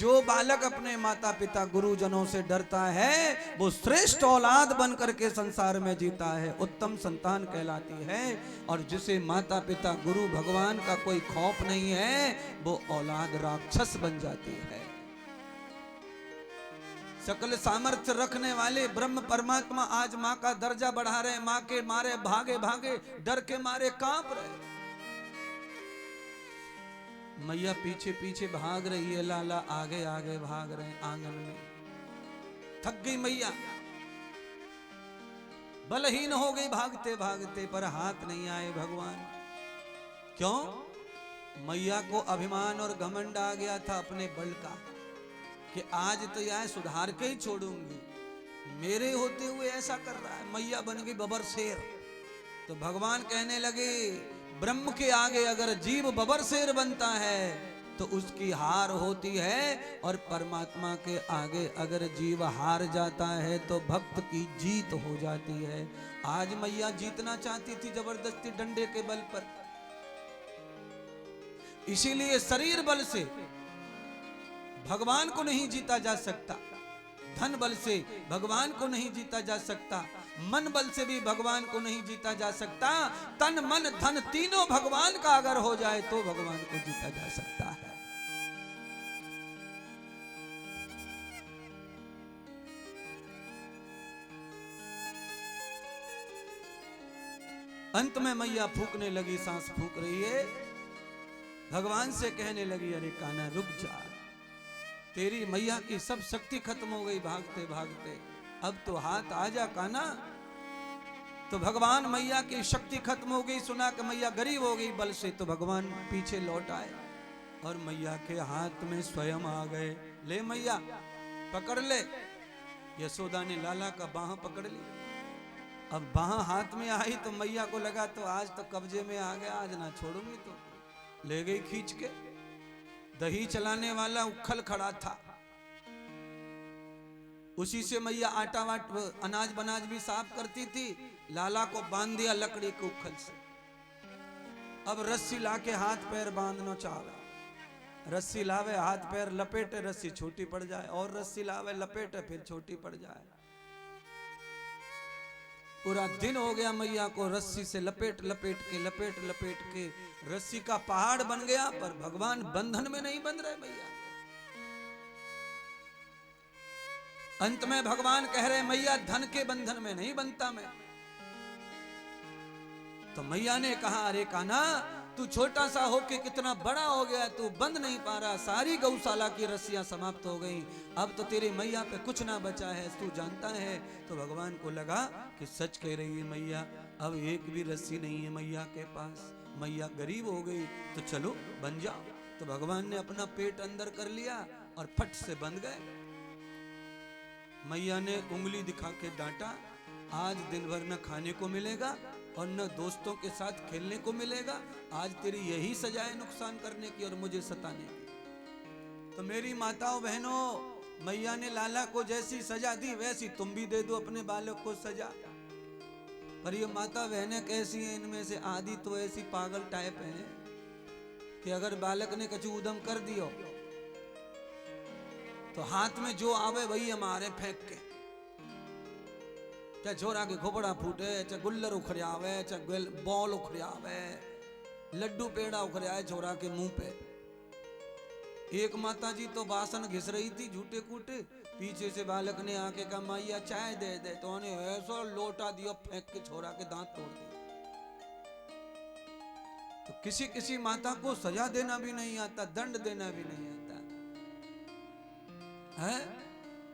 जो बालक अपने माता पिता गुरुजनों से डरता है वो श्रेष्ठ औलाद बन करके संसार में जीता है, उत्तम संतान कहलाती है। और जिसे माता पिता गुरु भगवान का कोई खौफ नहीं है वो औलाद राक्षस बन जाती है। सकल सामर्थ्य रखने वाले ब्रह्म परमात्मा आज मां का दर्जा बढ़ा रहे, मां के मारे भागे भागे डर के मारे कांप रहे। मैया पीछे पीछे भाग रही है, लाला आगे आगे भाग रहे हैं आंगन में। थक गई मैया, बलहीन हो गई भागते भागते, पर हाथ नहीं आए भगवान। क्यों? मैया को अभिमान और घमंड आ गया था अपने बल का कि आज तो यह सुधार के ही छोड़ूंगी, मेरे होते हुए ऐसा कर रहा है। मैया बन गई बबर शेर। तो भगवान कहने लगे ब्रह्म के आगे अगर जीव बबर शेर बनता है तो उसकी हार होती है, और परमात्मा के आगे अगर जीव हार जाता है तो भक्त की जीत हो जाती है। आज मैया जीतना चाहती थी जबरदस्ती डंडे के बल पर, इसीलिए शरीर बल से भगवान को नहीं जीता जा सकता, धन बल से भगवान को नहीं जीता जा सकता, मन बल से भी भगवान को नहीं जीता जा सकता। तन मन धन तीनों भगवान का अगर हो जाए तो भगवान को जीता जा सकता है। अंत में मैया फूकने लगी, सांस फूक रही है, भगवान से कहने लगी अरे कान्हा रुक जा, तेरी मैया की सब शक्ति खत्म हो गई भागते भागते, अब तो हाथ आ जा कान्हा। तो भगवान मैया की शक्ति खत्म हो गई, सुना कि मैया गरीब हो गई बल से, तो भगवान पीछे लौट आए और मैया के हाथ में स्वयं आ गए। ले मैया पकड़ ले। यशोदा ने लाला का बाह पकड़ ली। अब बाह हाथ में आई तो मैया को लगा तो आज तो कब्जे में आ गया, आज ना छोड़ूंगी। तो ले गई खींच के। दही चलाने वाला उखल खड़ा था, उसी से मैया आटा वाट अनाज बनाज भी साफ करती थी। लाला को बांध दिया लकड़ी के उखल से। अब रस्सी लाके हाथ पैर बांधना चाहे, रस्सी लावे हाथ पैर लपेटे, रस्सी छोटी पड़ जाए, और रस्सी लावे लपेटे फिर छोटी पड़ जाए। पूरा दिन हो गया मैया को रस्सी से लपेट लपेट के रस्सी का पहाड़ बन गया, पर भगवान बंधन में नहीं बंध रहे मैया। अंत में भगवान कह रहे मैया धन के बंधन में नहीं बनता मैं। तो मैया ने कहा अरे कान्हा तू छोटा सा होके कितना बड़ा हो गया, तू बंध नहीं पा रहा, सारी गौशाला की रस्सियां समाप्त हो गई, अब तो तेरी मैया पे कुछ ना बचा है, तू जानता है। तो भगवान को लगा कि सच कह रही है मैया, अब एक भी रस्सी नहीं है मैया के पास, मैया गरीब हो गई, तो चलो बन जाओ। तो भगवान ने अपना पेट अंदर कर लिया और फट से बंध गए। मैया ने उंगली दिखा के डांटा, आज दिन भर न खाने को मिलेगा और न दोस्तों के साथ खेलने को मिलेगा, आज तेरी यही सजा है नुकसान करने की और मुझे सताने की। तो मेरी माताओं बहनों, मैया ने लाला को जैसी सजा दी वैसी तुम भी दे दो अपने बालक को सजा। पर ये माता बहनें कैसी हैं, इनमें से आधी तो ऐसी पागल टाइप हैं कि अगर बालक ने कछु उदम कर दियो तो हाथ में जो आवे वही हमारे फेंक के, चाहे छोरा के खोपड़ा फूटे, चाहे गुल्लर उखड़ियावे, चाहे बॉल उखड़ियावे, लड्डू पेड़ा उखड़ियाए छोरा के मुंह पे। एक माता जी तो बासन घिस रही थी झूठे कूटे, पीछे से बालक ने आके कहा मैया चाय दे दे, तो उन्हें ऐसा लोटा दिया फेंक के छोरा के दांत तोड़ दिए। तो किसी किसी माता को सजा देना भी नहीं आता, दंड देना भी नहीं आता है।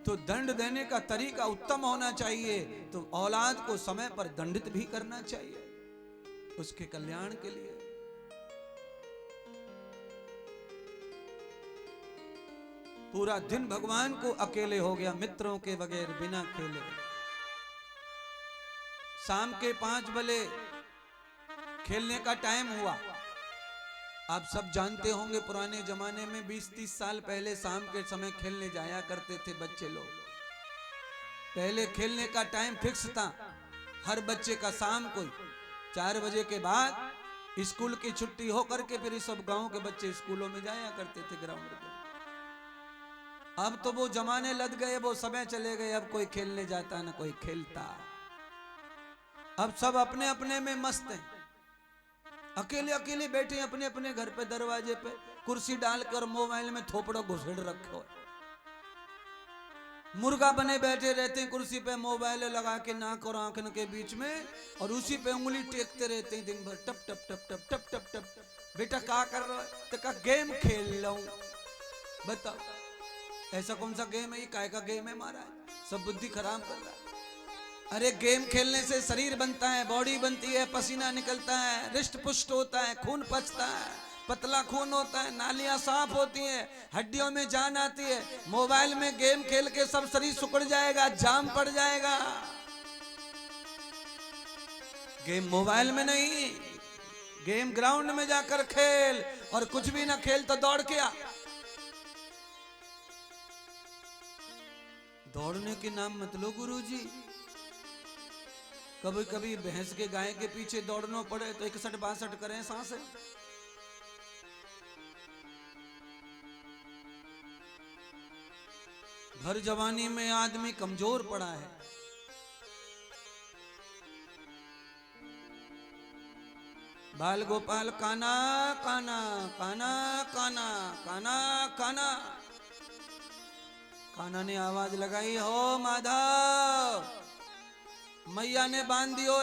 तो दंड देने का तरीका उत्तम होना चाहिए, तो औलाद को समय पर दंडित भी करना चाहिए उसके कल्याण के लिए। पूरा दिन भगवान को अकेले हो गया, मित्रों के बगैर बिना खेले। शाम के 5 बजे खेलने का टाइम हुआ। आप सब जानते होंगे पुराने जमाने में 20-30 साल पहले शाम के समय खेलने जाया करते थे बच्चे लोग। पहले खेलने का टाइम फिक्स था हर बच्चे का, शाम को 4 बजे के बाद स्कूल की छुट्टी हो करके फिर सब गांव के बच्चे स्कूलों में जाया करते थे ग्राउंड पे। अब तो वो जमाने लद गए, वो समय चले गए, अब कोई खेलने जाता ना कोई खेलता। अब सब अपने अपने में मस्त हैं, अकेले अकेले बैठे अपने अपने घर पे दरवाजे पे कुर्सी डालकर मोबाइल में थोपड़ो घुसेड़ रखो। मुर्गा बने बैठे रहते हैं कुर्सी पे, मोबाइल लगा के नाक और आंखन के बीच में, और उसी पे उंगली टेकते रहते हैं दिन भर, टप टप टप टप टप टप टप। बेटा क्या कर रहा है? तो कहा गेम खेल लो। बताओ ऐसा कौन सा गेम है? ये काय का गेम है? मारा है सब बुद्धि खराब कर रहा है। अरे गेम खेलने से शरीर बनता है, बॉडी बनती है, पसीना निकलता है, रिष्ट पुष्ट होता है, खून पचता है, पतला खून होता है, नालियां साफ होती हैं, हड्डियों में जान आती है। मोबाइल में गेम खेल के सब शरीर सुकड़ जाएगा, जाम पड़ जाएगा। गेम मोबाइल में नहीं, गेम ग्राउंड में जाकर खेल, और कुछ भी ना खेल तो दौड़ के आ। दौड़ने के नाम मत लो गुरुजी। कभी कभी भैंस के गाय के पीछे दौड़ना पड़े तो 61-62 करें सांसें। भर जवानी में आदमी कमजोर पड़ा है। बाल गोपाल काना काना काना काना काना काना। काना ने आवाज लगाई, हो माधव, मैया ने बांध दियो,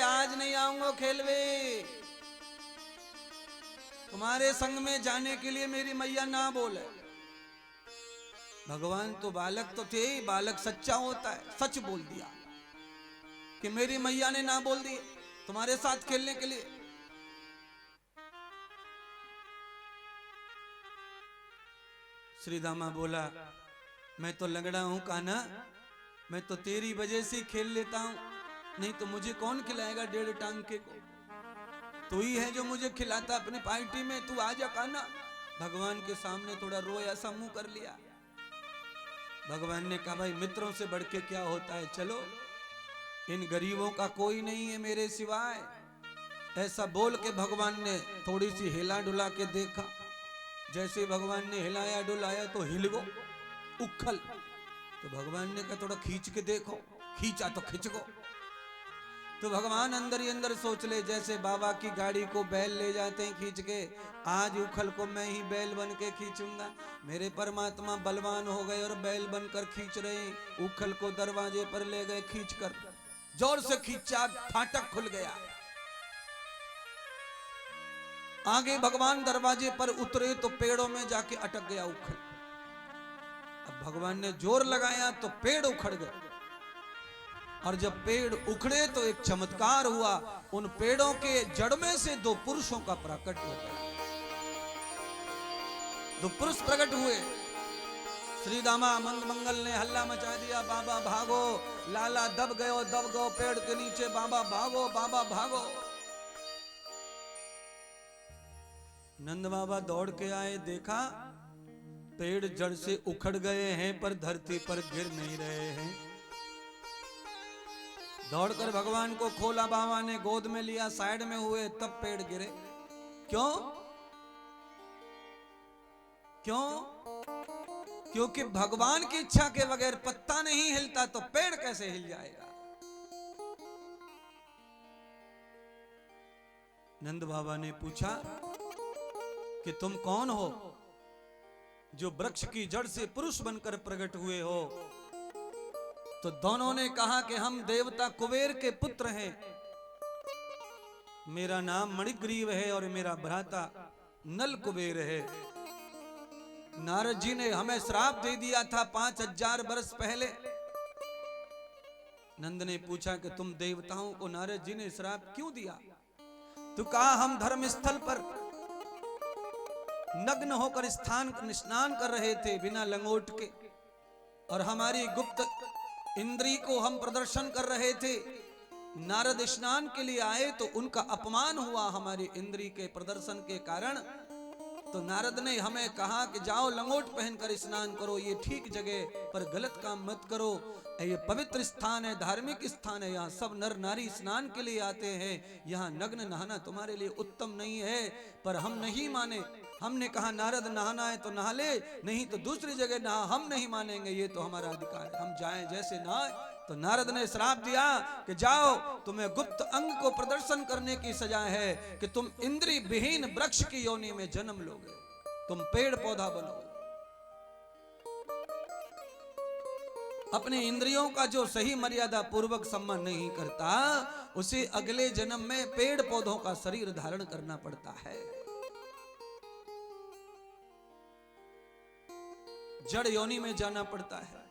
आज नहीं आऊंगा खेलवे। तुम्हारे संग में जाने के लिए मेरी मैया ना बोले। भगवान तो बालक तो थे ही, बालक सच्चा होता है, सच बोल दिया कि मेरी मैया ने ना बोल दी तुम्हारे साथ खेलने के लिए। श्री दामा बोला, मैं तो लंगड़ा हूं कान्हा, मैं तो तेरी वजह से खेल लेता हूं, नहीं तो मुझे कौन खिलाएगा 1.5 टांके को? तू ही है जो मुझे खिलाता अपने पार्टी में, तू आ जा कान्हा। भगवान के सामने थोड़ा रोया सा मुंह कर लिया। भगवान ने कहा, भाई मित्रों से बढ़ के क्या होता है, चलो, इन गरीबों का कोई नहीं है मेरे सिवाय। ऐसा बोल के भगवान ने थोड़ी सी हिला डुला के देखा। जैसे भगवान ने हिलाया डुलाया तो हिल गो उखल। तो भगवान ने कहा थोड़ा खींच के देखो, खींचा तो खिंच गो। तो भगवान अंदर ही अंदर सोच ले, जैसे बाबा की गाड़ी को बैल ले जाते हैं खींच के, आज उखल को मैं ही बैल बन के खींचूंगा। मेरे परमात्मा बलवान हो गए और बैल बनकर खींच रहे हैं। उखल को दरवाजे पर ले गए, खींचकर जोर से खींचा, फाटक खुल गया। आगे भगवान दरवाजे पर उतरे तो पेड़ों में जाके अटक गया उखल। अब भगवान ने जोर लगाया तो पेड़ उखड़ गए, और जब पेड़ उखड़े तो एक चमत्कार हुआ। उन पेड़ों के जड़ में से 2 पुरुषों का प्रकट हो गया। 2 पुरुष प्रकट हुए। श्री दामा मंग मंगल ने हल्ला मचा दिया, बाबा भागो, लाला दब गयो पेड़ के नीचे, बाबा भागो, बाबा भागो। नंद बाबा दौड़ के आए, देखा पेड़ जड़ से उखड़ गए हैं पर धरती पर गिर नहीं रहे हैं। दौड़कर भगवान को खोला, बाबा ने गोद में लिया, साइड में हुए, तब पेड़ गिरे। क्यों? क्यों? क्योंकि भगवान की इच्छा के बगैर पत्ता नहीं हिलता, तो पेड़ कैसे हिल जाएगा? नंद बाबा ने पूछा कि तुम कौन हो जो वृक्ष की जड़ से पुरुष बनकर प्रकट हुए हो? तो दोनों ने कहा कि हम देवता कुबेर के पुत्र हैं, मेरा नाम मणिग्रीव है और मेरा भ्राता नल कुबेर है। नारद जी ने हमें श्राप दे दिया था 5000 वर्ष पहले। नंद ने पूछा कि तुम देवताओं को नारद जी ने श्राप क्यों दिया? तो कहा हम धर्म स्थल पर नग्न होकर स्नान कर रहे थे बिना लंगोट के, और हमारी गुप्त इंद्री को हम प्रदर्शन कर रहे थे। नारद स्नान के लिए आए तो उनका अपमान हुआ हमारी इंद्री के प्रदर्शन के कारण, तो नारद ने हमें कहा कि जाओ लंगोट पहनकर स्नान करो, ये ठीक जगह पर गलत काम मत करो, ये पवित्र स्थान है, धार्मिक स्थान है, यहाँ सब नर नारी स्नान के लिए आते हैं, यहाँ नग्न नहाना तुम्हारे लिए उत्तम नहीं है। पर हम नहीं माने, हमने कहा नारद नहाना है तो नहा ले, नहीं तो दूसरी जगह नहा, हम नहीं मानेंगे, ये तो हमारा अधिकार है, हम जाएं जैसे नहाए। तो नारद ने श्राप दिया कि जाओ, तुम्हें गुप्त अंग को प्रदर्शन करने की सजा है कि तुम इंद्रिय विहीन वृक्ष की योनि में जन्म लोगे, तुम पेड़ पौधा बनोगे। अपने इंद्रियों का जो सही मर्यादा पूर्वक सम्मान नहीं करता, उसे अगले जन्म में पेड़ पौधों का शरीर धारण करना पड़ता है, जड़ योनि में जाना पड़ता है।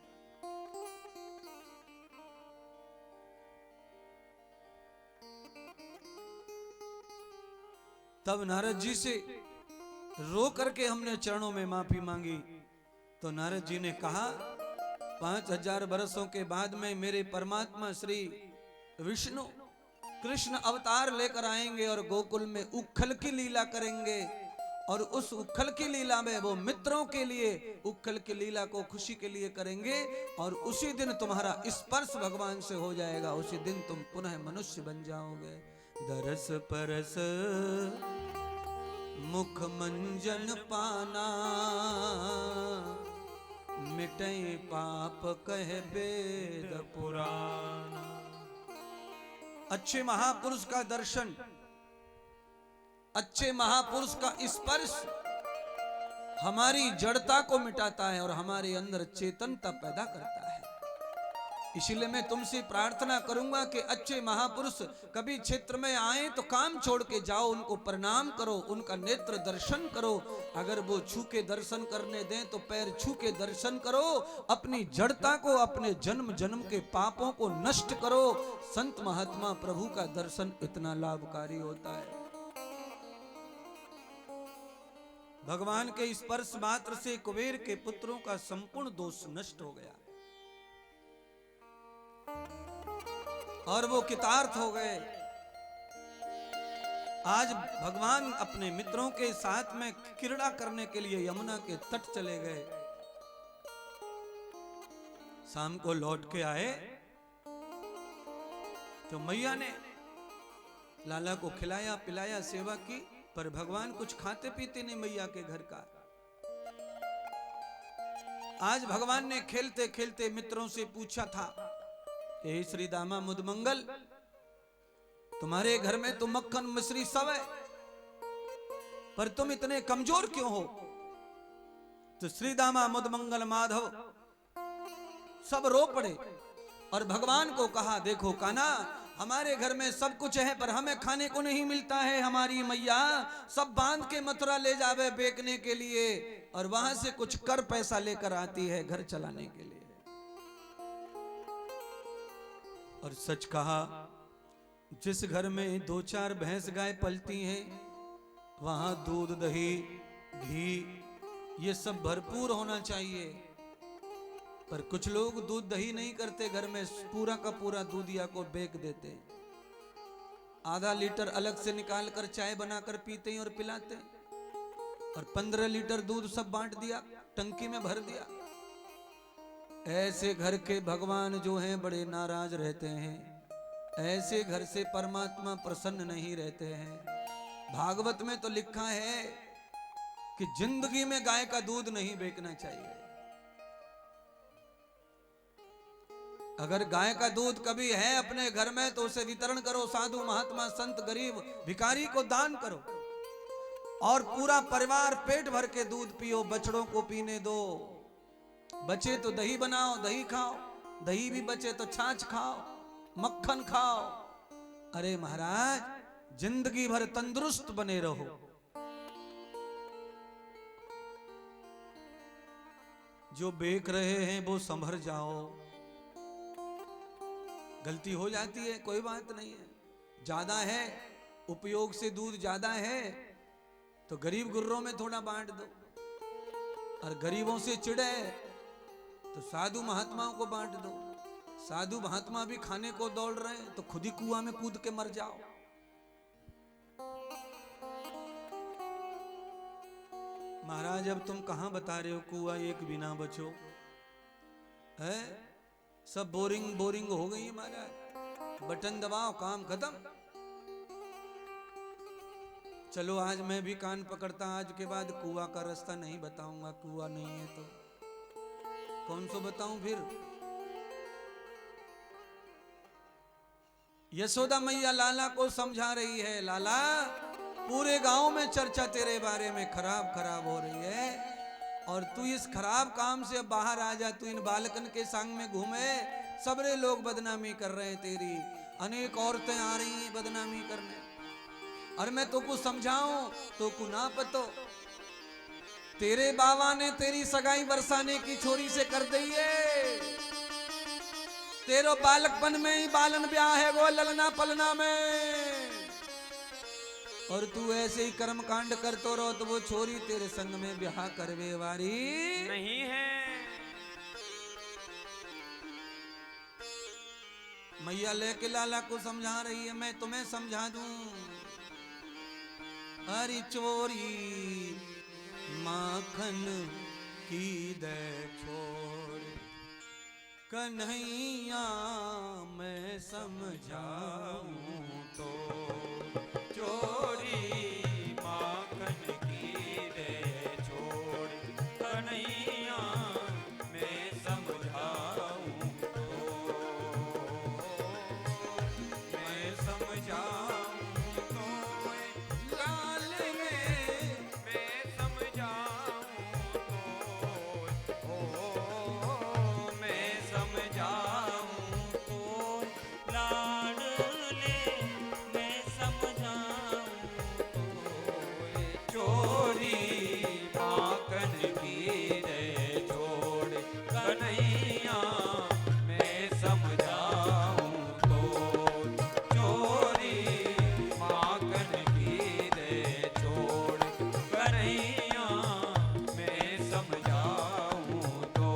तब नारद जी से रो करके हमने चरणों में माफी मांगी। तो नारद जी ने कहा 5000 वर्षों के बाद में मेरे परमात्मा श्री विष्णु कृष्ण अवतार लेकर आएंगे और गोकुल में उखल की लीला करेंगे, और उस उखल की लीला में वो मित्रों के लिए उखल की लीला को खुशी के लिए करेंगे, और उसी दिन तुम्हारा स्पर्श भगवान से हो जाएगा, उसी दिन तुम पुनः मनुष्य बन जाओगे। दरस परस मुख मंजन पाना, मिटे पाप कह वेद पुराण। अच्छे महापुरुष का दर्शन, अच्छे महापुरुष का स्पर्श हमारी जड़ता को मिटाता है और हमारे अंदर चेतनता पैदा करता है। इसीलिए मैं तुमसे प्रार्थना करूंगा कि अच्छे महापुरुष कभी क्षेत्र में आए तो काम छोड़ के जाओ, उनको प्रणाम करो, उनका नेत्र दर्शन करो, अगर वो छू के दर्शन करने दें तो पैर छू के दर्शन करो, अपनी जड़ता को, अपने जन्म जन्म के पापों को नष्ट करो। संत महात्मा प्रभु का दर्शन इतना लाभकारी होता है। भगवान के स्पर्श मात्र से कुबेर के पुत्रों का संपूर्ण दोष नष्ट हो गया और वो कृतार्थ हो गए। आज भगवान अपने मित्रों के साथ में क्रीड़ा करने के लिए यमुना के तट चले गए। शाम को लौट के आए तो मैया ने लाला को खिलाया पिलाया, सेवा की, पर भगवान कुछ खाते पीते नहीं मैया के घर का। आज भगवान ने खेलते खेलते मित्रों से पूछा था, हे श्री दामा मुदमंगल, तुम्हारे घर में तो मक्खन मिश्री सब है, पर तुम इतने कमजोर क्यों हो? तो श्री दामा मुदमंगल माधव सब रो पड़े और भगवान को कहा, देखो कान्हा, हमारे घर में सब कुछ है पर हमें खाने को नहीं मिलता है। हमारी मैया सब बांध के मथुरा ले जावे बेचने के लिए और वहां से कुछ कर पैसा लेकर आती है घर चलाने के लिए। और सच कहा, जिस घर में 2-4 भैंस गाय पलती हैं वहां दूध दही घी ये सब भरपूर होना चाहिए, पर कुछ लोग दूध दही नहीं करते, घर में पूरा का पूरा दूधिया को बेच देते, आधा लीटर अलग से निकाल कर चाय बनाकर पीते हैं और पिलाते हैं, और 15 लीटर दूध सब बांट दिया, टंकी में भर दिया। ऐसे घर के भगवान जो हैं बड़े नाराज रहते हैं, ऐसे घर से परमात्मा प्रसन्न नहीं रहते हैं। भागवत में तो लिखा है कि जिंदगी में गाय का दूध नहीं बेचना चाहिए। अगर गाय का दूध कभी है अपने घर में तो उसे वितरण करो, साधु महात्मा संत गरीब भिखारी को दान करो, और पूरा परिवार पेट भर के दूध पियो, बछड़ों को पीने दो। बचे तो दही बनाओ, दही खाओ, दही भी बचे तो छाछ खाओ, मक्खन खाओ। अरे महाराज, जिंदगी भर तंदुरुस्त बने रहो। जो बेच रहे हैं वो संभर जाओ। गलती हो जाती है, कोई बात नहीं है, ज्यादा है उपयोग से दूध ज्यादा है तो गरीब गुर्रों में थोड़ा बांट दो, और गरीबों से चिढ़े तो साधु महात्माओं को बांट दो। साधु महात्मा भी खाने को दौड़ रहे हैं तो खुद ही कुआं में कूद के मर जाओ। महाराज अब तुम कहां बता रहे हो कुआ एक बिना बचो है? सब बोरिंग बोरिंग हो गई है महाराज, बटन दबाओ काम खत्म। चलो आज मैं भी कान पकड़ता, आज के बाद कुआ का रास्ता नहीं बताऊंगा, कुआ नहीं है तो कौन सो बताऊं फिर। यशोदा मैया लाला को समझा रही है, लाला पूरे गांव में चर्चा तेरे बारे में खराब खराब हो रही है और तू इस खराब काम से बाहर आ जा, तू इन बालकन के संग में घूमे, सबरे लोग बदनामी कर रहे हैं तेरी, अनेक औरतें आ रही हैं बदनामी करने, और मैं तो कुछ समझाऊं तो को ना पतो। तेरे बाबा ने तेरी सगाई बरसाने की छोरी से कर दी है, तेरो बालकपन में ही बालन ब्याह है वो ललना पलना में, और तू ऐसे ही कर्म कांड करतो रहो तो वो छोरी तेरे संग में ब्याह करवे वारी नहीं है। मैया लेके लाला को समझा रही है, मैं तुम्हें समझा दूं। हरी चोरी माखन की दे छोड़ कन्हैया मैं समझाऊं तो, चोरी माखन की दे छोड़ कन्हैया मैं समझाऊं तो, मैं समझाऊं तो लाल में मैं समझाऊं तो, ओ मैं समझाऊं तो लाड ले मैं समझाऊं तो, चोरी माखन की दे छोड़ कन्हैया मैं समझाऊं तो, चोरी माखन की दे छोड़ कन्हैया मैं समझाऊं तो।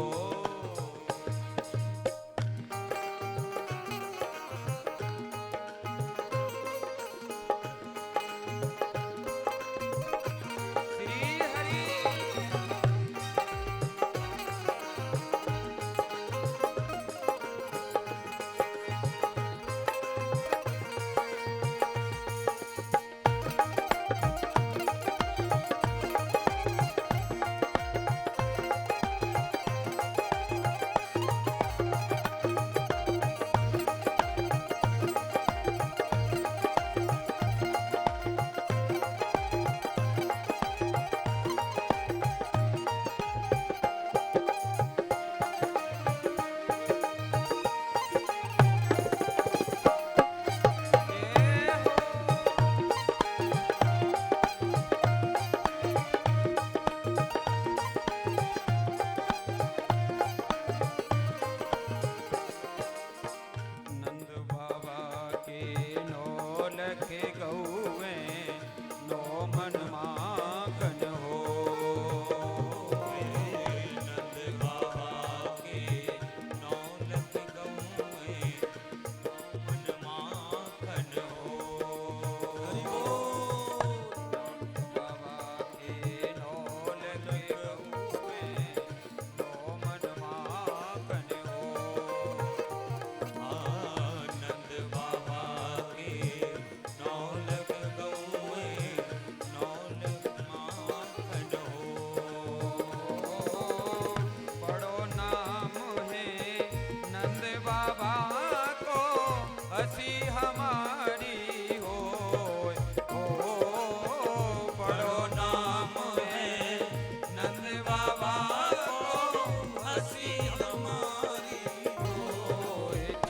श्री हरि नंद बाबा के नौल के गौए नो मन माखन हो, नंद बाबा के नौल के गौए नो मन माखन हो, नंद बाबा के नौल के गौए नो मन माखन हो, आनंद बाबा के नौलख गौए नौलख माखन हो, बड़ो नाम है नंद बाबा को हंसी हमारी हो, बड़ो नाम है नंद बाबा को हंसी हमारी हो,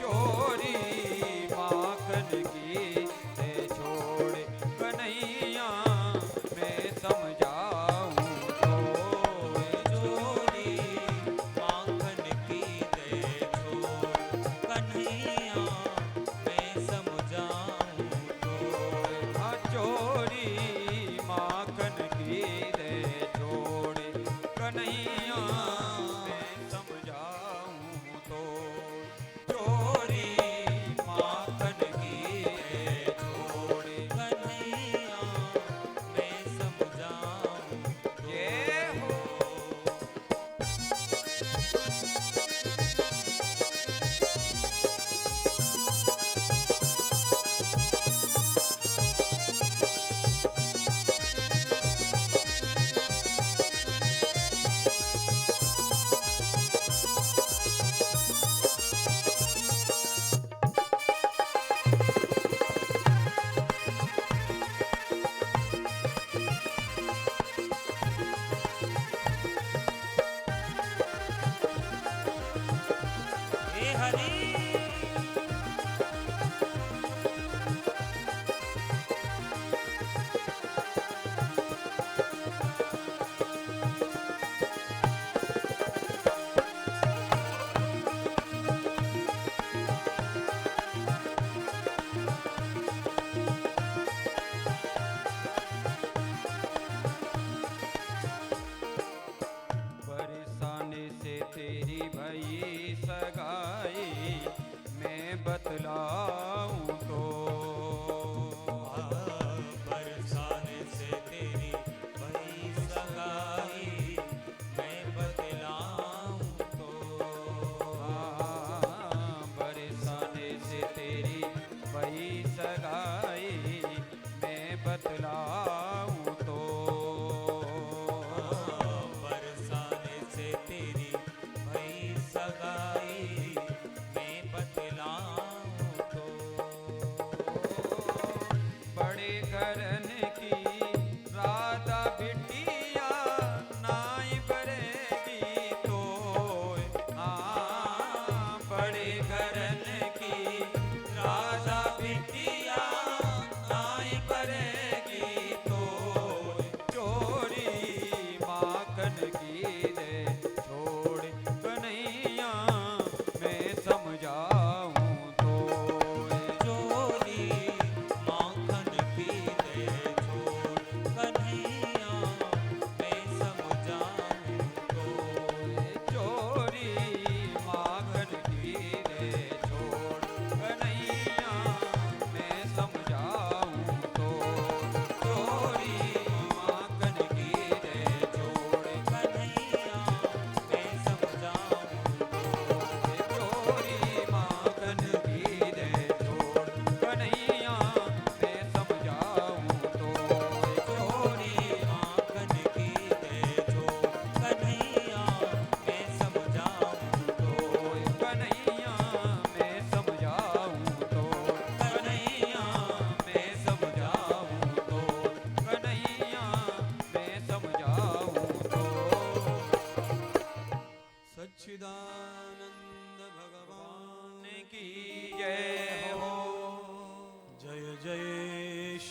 चोरी माखन की दे छोड़ कन्हैया मैं समझाऊं तो, चोरी माखन की दे छोड़ कन्हैया मैं समझाऊं तो,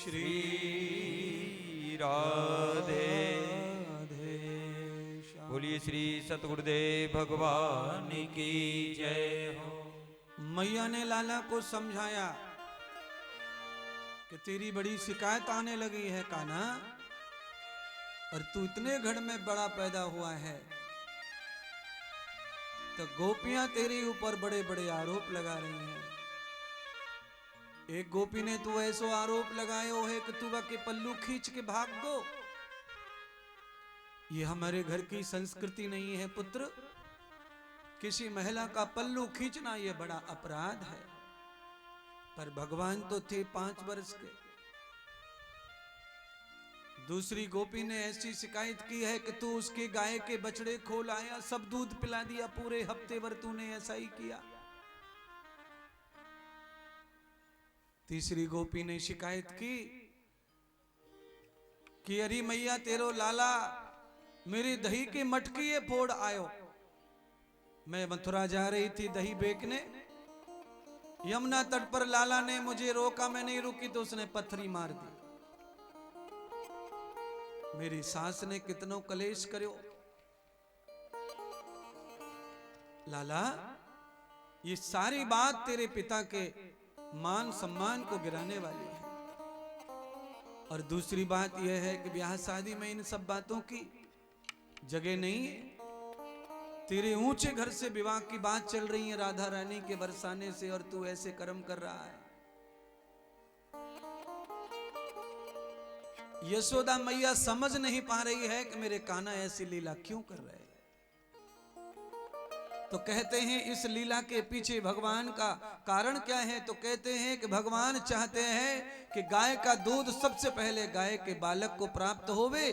श्री राधे राधे श्याम। बोलिए श्री सतगुरुदेव भगवान की जय हो। मैया ने लाला को समझाया कि तेरी बड़ी शिकायत आने लगी है कान्हा, और तू इतने घर में बड़ा पैदा हुआ है तो गोपियां तेरे ऊपर बड़े बड़े आरोप लगा रही हैं। एक गोपी ने तो ऐसो आरोप लगायो है कि तू के पल्लू खींच के भाग दो। ये हमारे घर की संस्कृति नहीं है पुत्र। किसी महिला का पल्लू खींचना ये बड़ा अपराध है। पर भगवान तो थे 5 वर्ष के। दूसरी गोपी ने ऐसी शिकायत की है कि तू उसके गाय के बछड़े खो लाया, सब दूध पिला दिया, पूरे हफ्ते भर तूने ऐसा ही किया। तीसरी गोपी ने शिकायत की कि अरे मैया तेरो लाला मेरी दही की मटकी ये फोड़ आयो। मैं मथुरा जा रही थी दही बेचने, यमुना तट पर लाला ने मुझे रोका, मैं नहीं रुकी तो उसने पत्थरी मार दी। मेरी सास ने कितनो कलेश करो। लाला ये सारी बात तेरे पिता के मान सम्मान को गिराने वाली है। और दूसरी बात यह है कि ब्याह शादी में इन सब बातों की जगह नहीं है। तेरे ऊंचे घर से विवाह की बात चल रही है राधा रानी के बरसाने से, और तू ऐसे कर्म कर रहा है। यशोदा मैया समझ नहीं पा रही है कि मेरे कान्हा ऐसी लीला क्यों कर रहे हैं। तो कहते हैं इस लीला के पीछे भगवान का कारण क्या है। तो कहते हैं कि भगवान चाहते हैं कि गाय का दूध सबसे पहले गाय के बालक को प्राप्त होवे,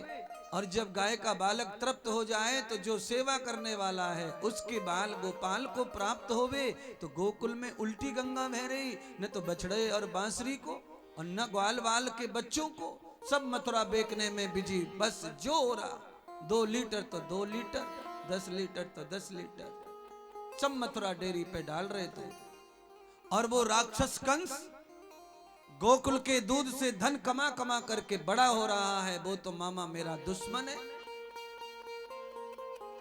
और जब गाय का बालक तृप्त हो जाए तो जो सेवा करने वाला है उसके बाल गोपाल को प्राप्त होवे। तो गोकुल में उल्टी गंगा बह रही, न तो बछड़े और बांसुरी को, और न ग्वाल बाल के बच्चों को, सब मथुरा बेचने में बिजी। बस जो हो रहा 2 लीटर तो 2 लीटर, 10 लीटर तो 10 लीटर, सब मथुरा डेयरी पे डाल रहे थे। और वो राक्षस कंस गोकुल के दूध से धन कमा कमा करके बड़ा हो रहा है। वो तो मामा मेरा दुश्मन है।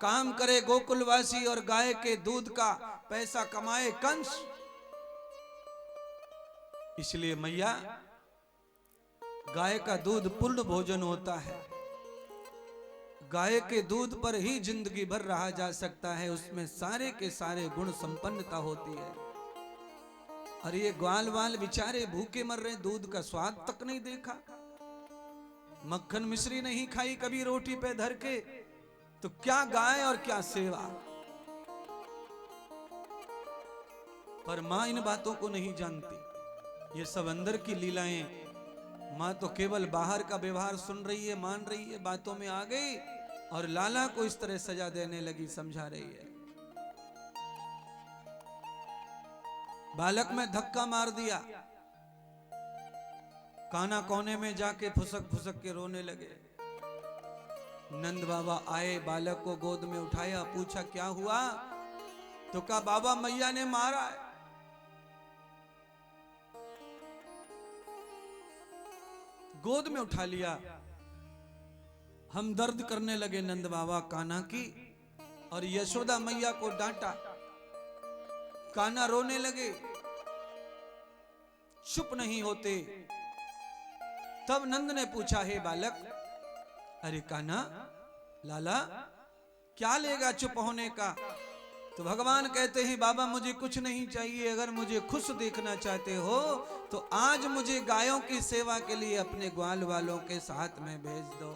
काम करे गोकुलवासी और गाय के दूध का पैसा कमाए कंस। इसलिए मैया गाय का दूध पूर्ण भोजन होता है। गाय के दूध पर ही जिंदगी भर रहा जा सकता है, उसमें सारे के सारे गुण संपन्नता होती है। और ये ग्वाल वाल बेचारे भूखे मर रहे, दूध का स्वाद तक नहीं देखा, मक्खन मिश्री नहीं खाई कभी रोटी पे धर के, तो क्या गाय और क्या सेवा। पर मां इन बातों को नहीं जानती। ये सब अंदर की लीलाएं। मां तो केवल बाहर का व्यवहार सुन रही है, मान रही है, बातों में आ गई और लाला को इस तरह सजा देने लगी, समझा रही है। बालक में धक्का मार दिया, कान्हा कोने में जाके फुसक फुसक के रोने लगे। नंद बाबा आए, बालक को गोद में उठाया, पूछा क्या हुआ। तो कहा बाबा मैया ने मारा है। गोद में उठा लिया। हम दर्द करने लगे नंद बाबा कान्हा की, और यशोदा मैया को डांटा। कान्हा रोने लगे, चुप नहीं होते। तब नंद ने पूछा हे बालक, अरे कान्हा लाला क्या लेगा चुप होने का। तो भगवान कहते हैं बाबा मुझे कुछ नहीं चाहिए, अगर मुझे खुश देखना चाहते हो तो आज मुझे गायों की सेवा के लिए अपने ग्वाल वालों के साथ में भेज दो।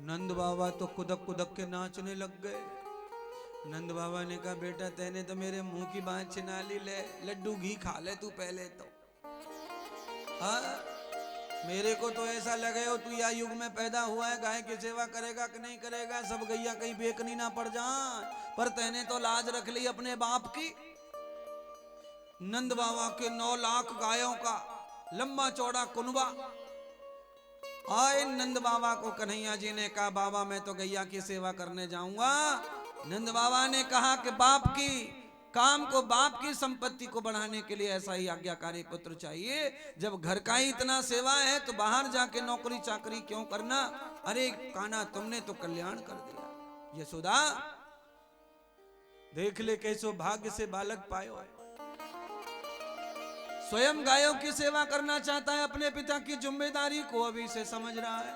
नंद बाबा तो कुदक कुदक के नाचने लग गए। नंद बाबा ने कहा बेटा तेने तो मेरे मुंह की बात छिना ली, ले लड्डू घी खा ले तू पहले तो। मेरे को तो ऐसा लगे हो तू या युग में पैदा हुआ है, गाय की सेवा करेगा कि नहीं करेगा, सब गैया कहीं बेकनी ना पड़ जाए। पर तेने तो लाज रख ली अपने बाप की। नंद बाबा के 9 लाख गायों का लंबा चौड़ा कुनबा। आए नंद बाबा को कन्हैया जी ने कहा बाबा मैं तो गैया की सेवा करने जाऊंगा। नंद बाबा ने कहा कि बाप की काम को, बाप की संपत्ति को बढ़ाने के लिए ऐसा ही आज्ञाकारी पुत्र चाहिए। जब घर का ही इतना सेवा है तो बाहर जाके नौकरी चाकरी क्यों करना। अरे कान्हा तुमने तो कल्याण कर दिया। यशोदा देख ले कैसो भाग्य से बालक पायो है। स्वयं गायों की सेवा करना चाहता है, अपने पिता की जिम्मेदारी को अभी से समझ रहा है।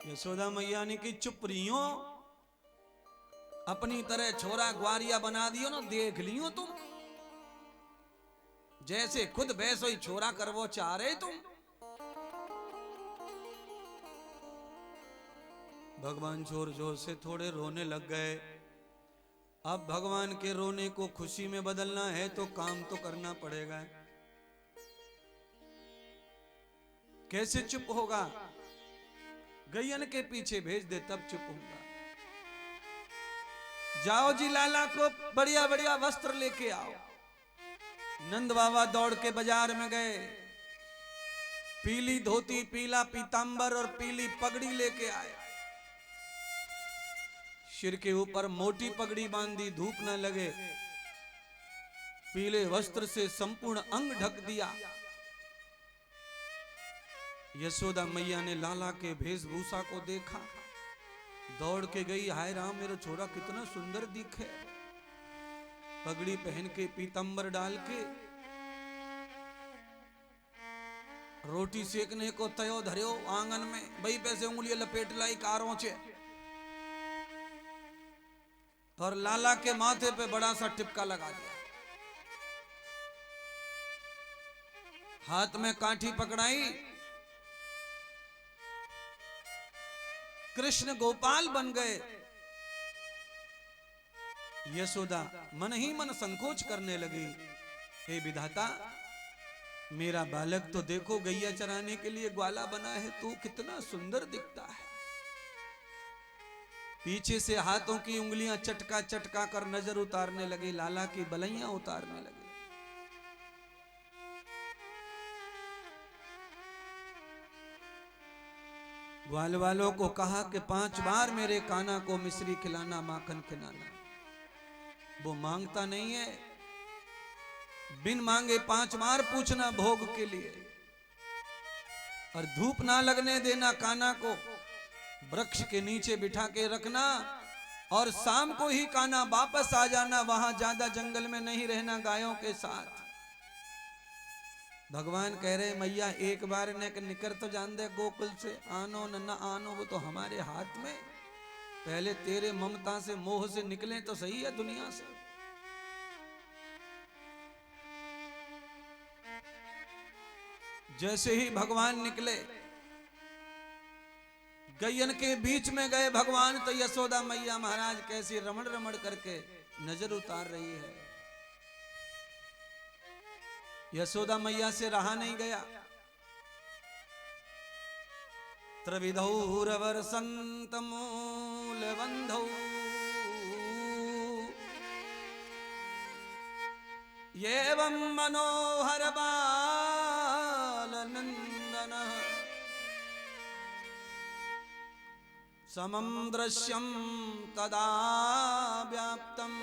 यशोदा मैया ने की चुप रही हो, अपनी तरह छोरा ग्वारिया बना दियो ना, देख लियो तुम जैसे खुद वैसो ही छोरा करवो चाह रहे तुम। भगवान जोर जोर से थोड़े रोने लग गए। अब भगवान के रोने को खुशी में बदलना है तो काम तो करना पड़ेगा। कैसे चुप होगा, गैयन के पीछे भेज दे तब चुप होगा। जाओ जी लाला को बढ़िया बढ़िया वस्त्र लेके आओ। नंद बाबा दौड़ के बाजार में गए, पीली धोती, पीला पीतांबर और पीली पगड़ी लेके आए। सिर के ऊपर मोटी पगड़ी बांधी, धूप न लगे। पीले वस्त्र से संपूर्ण अंग ढक दिया। यशोदा मैया ने लाला के वेशभूषा को देखा, दौड़ के गई, हाय राम मेरा छोरा कितना सुंदर दिखे। पगड़ी पहन के, पीतंबर डाल के, रोटी सेकने को तयो धर्यो आंगन में, बई पैसे उंगलियां लपेट लाई कारों चे, और लाला के माथे पे बड़ा सा टिपका लगा दिया। हाथ में काठी पकड़ाई, कृष्ण गोपाल बन गए। यशोदा मन ही मन संकोच करने लगी, हे विधाता मेरा बालक तो देखो गैया चराने के लिए ग्वाला बना है, तू कितना सुंदर दिखता है। पीछे से हाथों की उंगलियां चटका चटका कर नजर उतारने लगी, लाला की बलैयां उतारने लगी। ग्वाल वालों को कहा कि 5 बार मेरे कान्हा को मिश्री खिलाना, माखन खिलाना। वो मांगता नहीं है, बिन मांगे 5 बार पूछना भोग के लिए, और धूप ना लगने देना कान्हा को, वृक्ष के नीचे बिठा के रखना, और शाम को ही कान्हा वापस आ जाना, वहां ज्यादा जंगल में नहीं रहना गायों के साथ। भगवान कह रहे मैया एक बार निकर तो जान दे गोकुल से, आनो न आनो वो तो हमारे हाथ में। पहले तेरे ममता से मोह से निकले तो सही है दुनिया से। जैसे ही भगवान निकले, गैयन के बीच में गए भगवान, तो यशोदा मैया महाराज कैसी रमण रमण करके नजर उतार रही है। यशोदा मैया से रहा नहीं गया। त्रिविधौरवर संत मूल बंधौ, एवं मनोहर बाल नंदन, समं दृश्यं तदा व्याप्तम्,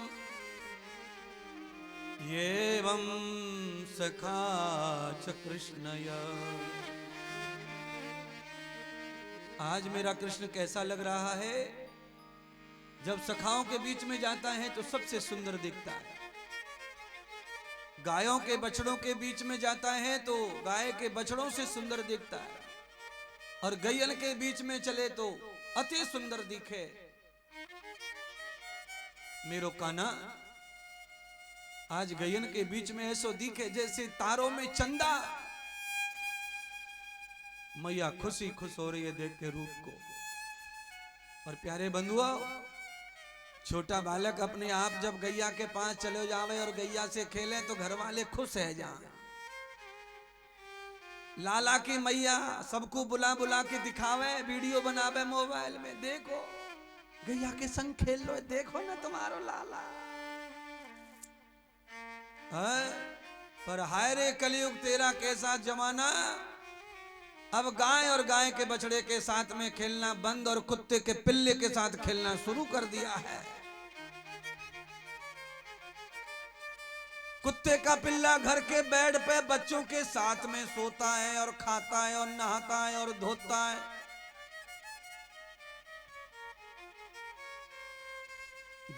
एवं सखा च कृष्णय। आज मेरा कृष्ण कैसा लग रहा है, जब सखाओं के बीच में जाता है तो सबसे सुंदर दिखता है। गायों के बछड़ों के बीच में जाता है तो गाय के बछड़ों से सुंदर दिखता है, और गैयन के बीच में चले तो अति सुंदर दिखे। मेरो कान्हा आज गैयन के बीच में ऐसो दिखे जैसे तारों में चंदा। मैया खुशी खुश हो रही है देख के रूप को। और प्यारे बंधुओं, छोटा बालक अपने आप जब गैया के पास चले जावे और गैया से खेले तो घर वाले खुश है जाए। लाला की मैया सबको बुला बुला के दिखावे, वीडियो बनावे मोबाइल में, देखो गैया के संग खेल लो, देखो ना तुम्हारो लाला है। पर हाय रे कलयुग तेरा कैसा जमाना, अब गाय और गाय के बछड़े के साथ में खेलना बंद और कुत्ते के पिल्ले के साथ खेलना शुरू कर दिया है। कुत्ते का पिल्ला घर के बेड पे बच्चों के साथ में सोता है और खाता है और नहाता है और धोता है।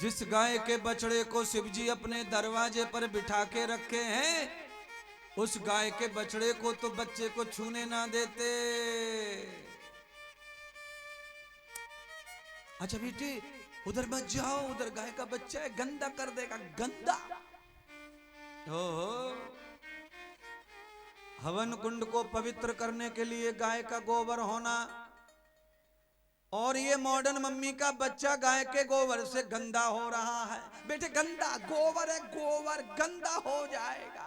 जिस गाय के बछड़े को शिवजी अपने दरवाजे पर बिठा के रखे हैं, उस गाय के बछड़े को तो बच्चे को छूने ना देते। अच्छा बेटी उधर मत जाओ, उधर गाय का बच्चा है, गंदा कर देगा। गंदा हो हवन कुंड को पवित्र करने के लिए गाय का गोबर होना, और ये मॉडर्न मम्मी का बच्चा गाय के गोबर से गंदा हो रहा है। बेटे गंदा गोबर है, गोबर गंदा हो जाएगा।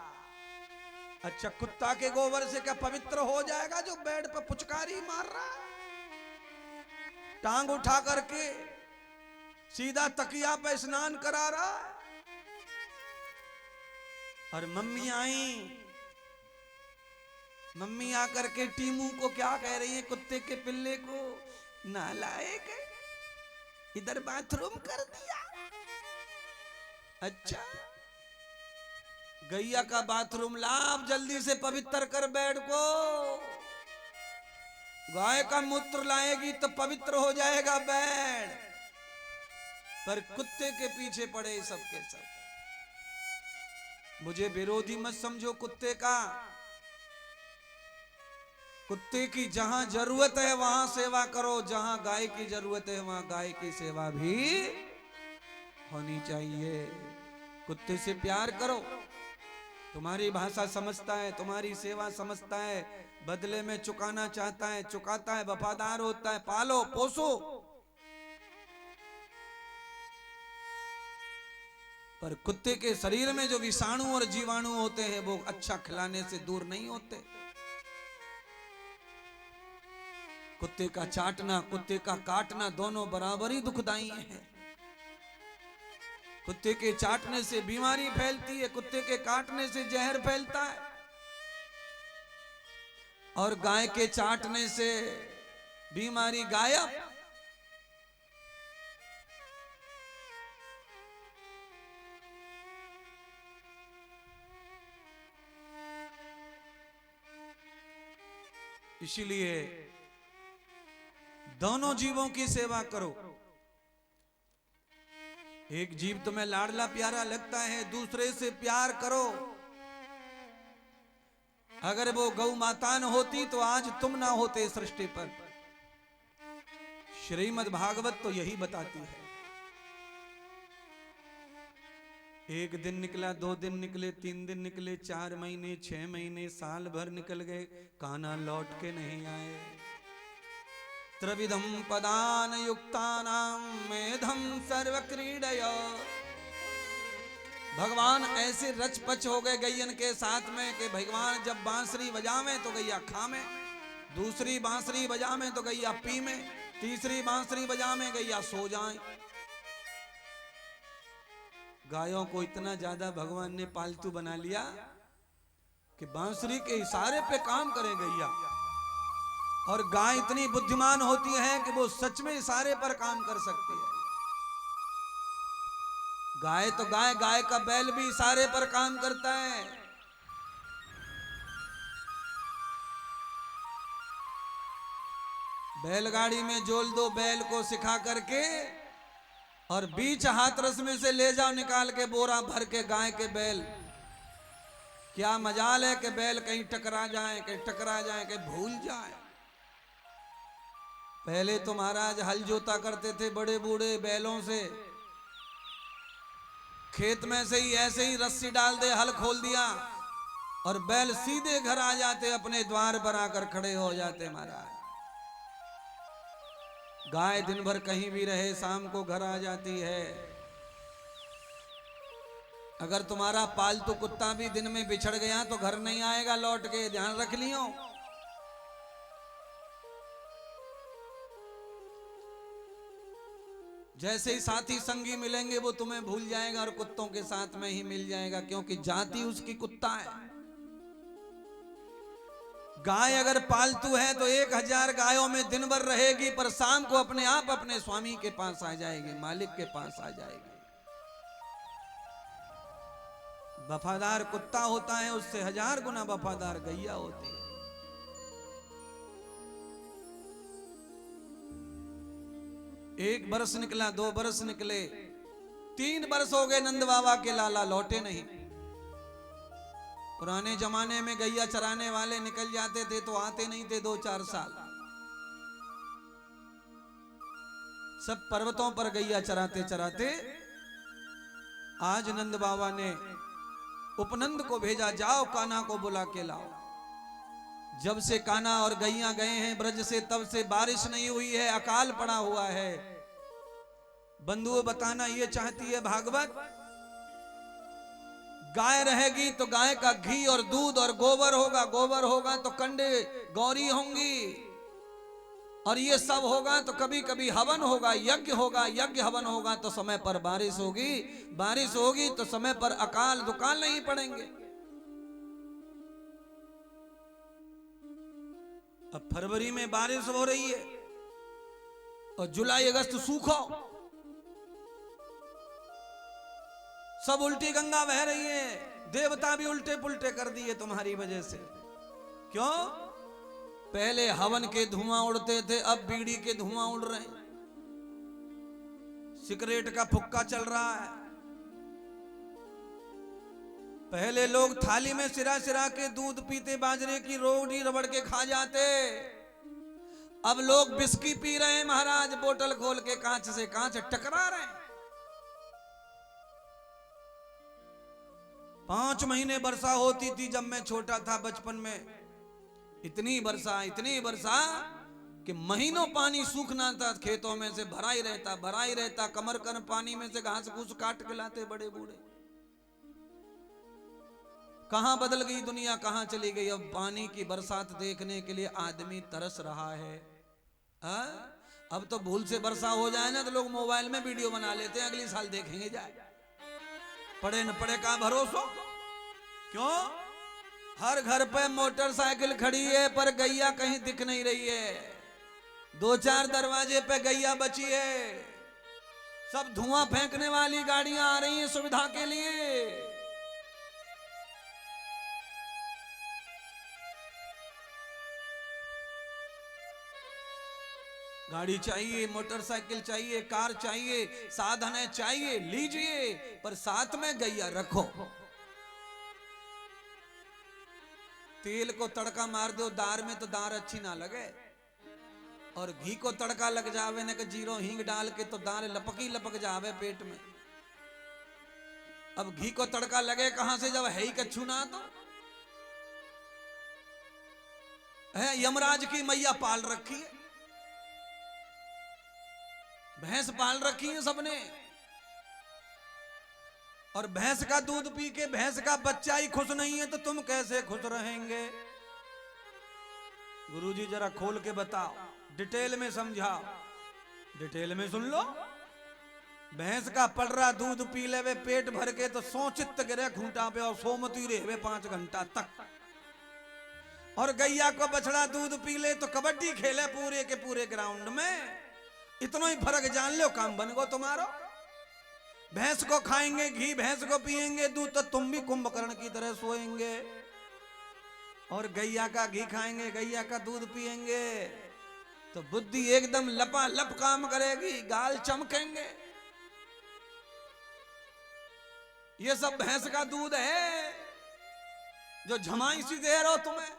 अच्छा कुत्ता के गोबर से क्या पवित्र हो जाएगा जो बेड पर पुचकारी मार रहा है? टांग उठा करके सीधा तकिया पे स्नान करा रहा है। और मम्मी आई, मम्मी आकर के टीमू को क्या कह रही है, कुत्ते के पिल्ले को, नालायक इधर बाथरूम कर दिया। अच्छा गैया का बाथरूम लाभ जल्दी से पवित्र कर बेड को। गाय का मूत्र लाएगी तो पवित्र हो जाएगा बेड, पर कुत्ते के पीछे पड़े सबके सब। मुझे विरोधी मत समझो कुत्ते का। कुत्ते की जहां जरूरत है वहां सेवा करो, जहां गाय की जरूरत है वहां गाय की सेवा भी होनी चाहिए। कुत्ते से प्यार करो, तुम्हारी भाषा समझता है, तुम्हारी सेवा समझता है, बदले में चुकाना चाहता है, चुकाता है, वफादार होता है। पालो पोसो, पर कुत्ते के शरीर में जो विषाणु और जीवाणु होते हैं वो अच्छा खिलाने से दूर नहीं होते। कुत्ते का चाटना, कुत्ते का काटना दोनों बराबर ही दुखदाई हैं। कुत्ते के चाटने से बीमारी फैलती है, कुत्ते के काटने से जहर फैलता है, और गाय के चाटने से बीमारी गायब। इसीलिए दोनों जीवों की सेवा करो। एक जीव तुम्हें लाडला प्यारा लगता है, दूसरे से प्यार करो। अगर वो गौ माता न होती तो आज तुम ना होते सृष्टि पर। श्रीमद् भागवत तो यही बताती है। एक दिन निकला, 2 दिन निकले, 3 दिन निकले, 4 महीने, 6 महीने, साल भर निकल गए, कान्हा लौट के नहीं आए। त्रिविधम पदान युक्तानां मेधम सर्व क्रीडया। भगवान ऐसे रचपच हो गए गैयन के साथ में कि भगवान जब बांसुरी बजावे तो गैया खामे, दूसरी बांसुरी बजावे तो गैया पीमे, तीसरी बांसुरी बजावे गैया सो जाए। गायों को इतना ज्यादा भगवान ने पालतू बना लिया कि बांसुरी के इशारे पे काम करे गैया। और गाय इतनी बुद्धिमान होती है कि वो सच में इशारे पर काम कर सकती है। गाय तो गाय, गाय का बैल भी इशारे पर काम करता है। बैलगाड़ी में जोल दो बैल को सिखा करके, और बीच हाथरस में से ले जाओ निकाल के बोरा भर के गाय के बैल। क्या मजाल है कि बैल कहीं टकरा जाए, कहीं टकरा जाए, कहीं भूल जाए। पहले तो महाराज हल जोता करते थे बड़े बूढ़े बैलों से, खेत में से ही ऐसे ही रस्सी डाल दे, हल खोल दिया और बैल सीधे घर आ जाते, अपने द्वार पर आकर खड़े हो जाते महाराज। गाय दिन भर कहीं भी रहे, शाम को घर आ जाती है। अगर तुम्हारा पालतू कुत्ता भी दिन में बिछड़ गया तो घर नहीं आएगा लौट के, ध्यान रख लियो। जैसे ही साथी संगी मिलेंगे वो तुम्हें भूल जाएगा और कुत्तों के साथ में ही मिल जाएगा, क्योंकि जाति उसकी कुत्ता है। गाय अगर पालतू है तो 1000 गायों में दिन भर रहेगी, पर शाम को अपने आप अपने स्वामी के पास आ जाएगी, मालिक के पास आ जाएगी। वफादार कुत्ता होता है, उससे 1000 गुना वफादार गैया होती है। एक बरस निकला, 2 बरस निकले, 3 बरस हो गए, नंद बाबा के लाला लौटे नहीं। पुराने जमाने में गैया चराने वाले निकल जाते थे तो आते नहीं थे 2-4 साल। सब पर्वतों पर गैया चराते चराते आज नंद बाबा ने उपनंद को भेजा, जाओ कान्हा को बुला के लाओ। जब से कान्हा और गैया गए हैं ब्रज से, तब से बारिश नहीं हुई है, अकाल पड़ा हुआ है। बंधुओं बताना ये चाहती है भागवत, गाय रहेगी तो गाय का घी और दूध और गोबर होगा, गोबर होगा तो कंडे गौरी होंगी, और ये सब होगा तो कभी कभी हवन होगा, यज्ञ होगा, यज्ञ हवन होगा तो समय पर बारिश होगी, बारिश होगी तो समय पर अकाल दुकाल नहीं पड़ेंगे। अब फरवरी में बारिश हो रही है और जुलाई अगस्त सूखो, सब उल्टी गंगा बह रही है, देवता भी उल्टे पुल्टे कर दिए तुम्हारी वजह से। क्यों? पहले हवन के धुआं उड़ते थे, अब बीड़ी के धुआं उड़ रहे हैं, सिगरेट का फुक्का चल रहा है। पहले लोग थाली में सिरा सिरा के दूध पीते, बाजरे की रोटी रबड़ के खा जाते, अब लोग बिस्की पी रहे हैं महाराज, बोतल खोल के कांच से कांच टकरा रहे हैं। 5 महीने वर्षा होती थी जब मैं छोटा था बचपन में, इतनी वर्षा कि महीनों पानी सूखना था, खेतों में से भरा ही रहता, कमर कर पानी में से घास फूस काट के लाते बड़े बूढ़े। कहां बदल गई दुनिया, कहां चली गई। अब पानी की बरसात देखने के लिए आदमी तरस रहा है। अब तो भूल से वर्षा हो जाए ना तो लोग मोबाइल में वीडियो बना लेते हैं, अगली साल देखेंगे जाए, पड़े न पड़े का भरोसा। क्यों? हर घर पे मोटरसाइकिल खड़ी है पर गैया कहीं दिख नहीं रही है, 2-4 दरवाजे पे गैया बची है, सब धुआं फेंकने वाली गाड़ियां आ रही हैं सुविधा के लिए। गाड़ी चाहिए, मोटरसाइकिल चाहिए, कार चाहिए, साधन है चाहिए, लीजिए, पर साथ में गैया रखो। तेल को तड़का मार दो दार में तो दार अच्छी ना लगे, और घी को तड़का लग जावे न कि जीरो हींग डाल के तो दार लपक जावे पेट में। अब घी को तड़का लगे कहां से जब है ही कच्छू ना, तो है यमराज की मैया पाल रखी है, भैंस पाल रखी है सबने, और भैंस का दूध पी के भैंस का बच्चा ही खुश नहीं है तो तुम कैसे खुश रहेंगे? गुरुजी जरा खोल के बताओ, डिटेल में समझाओ, डिटेल में सुन लो। भैंस का पलरा दूध पी ले वे पेट भर के तो सोचित गिरे खूंटा पे और सोमती रहे 5 घंटा तक, और गैया को बछड़ा दूध पी ले तो कबड्डी खेले पूरे के पूरे ग्राउंड में। इतना ही फर्क जान लो, काम बन गो तुम्हारो। भैंस को खाएंगे घी, भैंस को पिएंगे दूध, तो तुम भी कुंभकर्ण की तरह सोएंगे, और गैया का घी खाएंगे, गैया का दूध पिएंगे तो बुद्धि एकदम लपालप काम करेगी, गाल चमकेंगे। ये सब भैंस का दूध है जो झमाई सी दे रहो तुम्हें।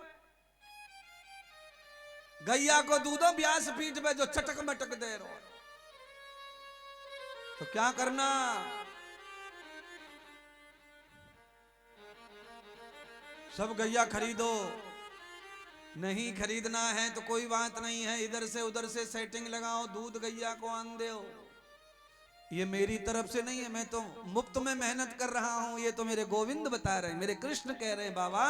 गैया को दूधो व्यास पीठ पे जो चटक मटक दे रहो, तो क्या करना? सब गैया खरीदो, नहीं खरीदना है तो कोई बात नहीं है, इधर से उधर से सेटिंग लगाओ, दूध गैया को आन दो। ये मेरी तरफ से नहीं है, मैं तो मुफ्त में मेहनत कर रहा हूं, ये तो मेरे गोविंद बता रहे हैं, मेरे कृष्ण कह रहे हैं बाबा